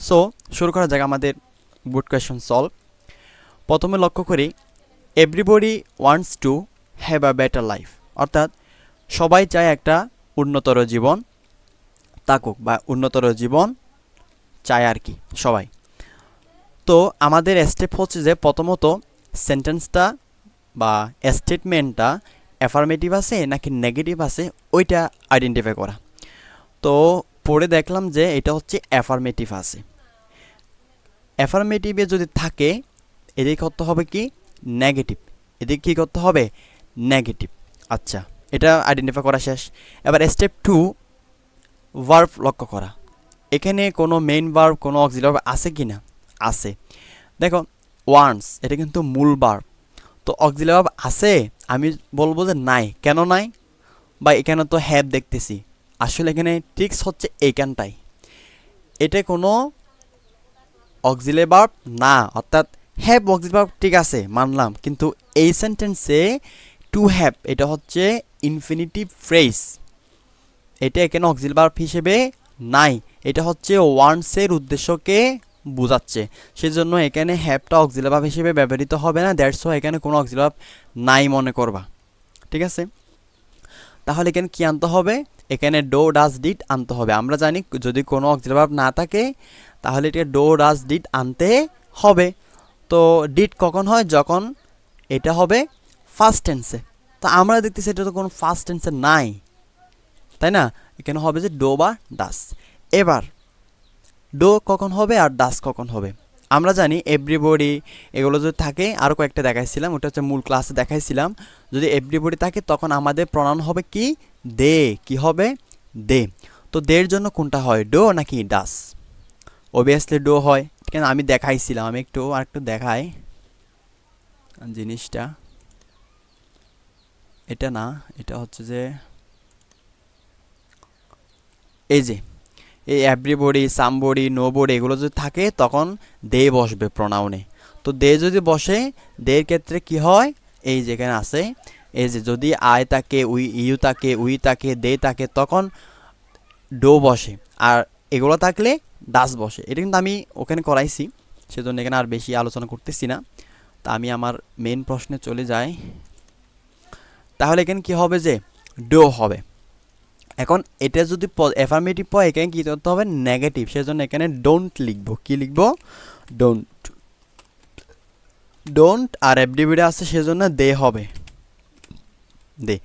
So শুরু করা যাক আমাদের বোর্ড কোয়েশ্চন সলভ। প্রথমে লক্ষ্য করি, everybody wants to have a better life, অর্থাৎ সবাই চায় একটা উন্নতর জীবন থাকুক বা উন্নতর জীবন চায় আর কি সবাই। তো আমাদের স্টেপ হচ্ছে যে প্রথমত সেন্টেন্সটা বা স্টেটমেন্টটা অ্যাফার্মেটিভ আছে নাকি নেগেটিভ আছে ওইটা আইডেন্টিফাই করা। তো পড়ে দেখলাম যে এটা হচ্ছে অ্যাফার্মেটিভ আছে। অ্যাফার্মেটিভে যদি থাকে এদিকে করতে হবে কি নেগেটিভ, এদিকে কী করতে হবে নেগেটিভ। আচ্ছা, এটা আইডেন্টিফাই করা শেষ। এবার স্টেপ 2, ভার্ব লক্ষ্য করা। এখানে কোনো মেইন ভার্ব কোনো অক্সিলারি ভার্ব আছে কি না? আছে। দেখো ওয়ান্টস এটা কিন্তু মূল ভার্ব, তো অক্সিলারি ভার্ব আছে? আমি বলবো যে নাই। কেন নাই? বা এখানে তো হ্যাভ দেখতেছি। আসলে এখানে ট্রিক্স হচ্ছে এইখানটাই, এটা কোনো অক্সিলারি ভার্ব না, অর্থাৎ হ্যাভ অক্সিলারি ভার্ব ঠিক আছে মানলাম, কিন্তু এই সেন্টেন্সে টু হ্যাভ এটা হচ্ছে ইনফিনিটিভ ফ্রেজ, এটা এখানে অক্সিলারি ভার্ব হিসেবে নাই। এটা হচ্ছে ওয়ান্টসের উদ্দেশ্যকে বোঝাচ্ছে, সেজন্য এখানে হ্যাভটা অক্সিলারি ভার্ব হিসেবে ব্যবহৃত হবে না। দ্যাটস ওয়াই এখানে কোনো অক্সিলারি ভার্ব নাই মনে করবা। ঠিক আছে, তাহলে এখানে কি আনতে হবে? এখানে ডো ডাজ ডিড আনতে হবে। আমরা জানি যদি কোনো অক্সিলারি ভার্ব না থাকে তাহলে এটা ডো ডাজ ডিড আনতে হবে। তো ডিড কখন হয়? যখন এটা হবে ফার্স্ট টেন্সে। তো আমরা দেখতেছি এটা তো কোনো ফার্স্ট টেন্সে নাই, তাই না? এখানে হবে যে ডো বা ডাস। এবার ডো কখন হবে আর ডাস কখন হবে? আমরা জানি এভরিবডি এগুলো যদি থাকে, আরও কয়েকটা দেখাইছিলাম, ওটা হচ্ছে মূল ক্লাসে দেখাইছিলাম। যদি এভরিবডি থাকে তখন আমাদের প্রনাউন হবে কি দে। কি হবে? দে। তো দের জন্য কোনটা হয়, ডো নাকি ডাস? অবভিয়াসলি ডো হয়, কেন আমি দেখাইছিলাম। আমি আরেকটু দেখাই জিনিসটা। এটা না, এটা হচ্ছে যে এই যে এই এভরিবডি, সামবডি, নোবডি এগুলো যদি থাকে তখন দে বসবে প্রনাউনে। তো দে যদি বসে, দের ক্ষেত্রে কি হয়? এই যেখানে আছে, এই যে যদি আই থাকে, ইউ থাকে, উই থাকে, দে থাকে, তখন ডো বসে। আর এগুলো থাকলে ডাস বসে। এটা কিন্তু আমি ওখানে করাইছি, সেজন্য এখানে আর বেশি আলোচনা করতেছি না। তা আমি আমার মেন প্রশ্নে চলে যাই। তাহলে এখানে কি হবে? যে ডো হবে। এখন এটা যদি অ্যাফার্মেটিভ হয় এখানে কী করতে হবে? নেগেটিভ। সেজন্য এখানে ডোন্ট লিখবো। কি লিখবো? ডোন্ট। ডোন্ট আর এভরিবডি আছে সেজন্য দে হবে, দে।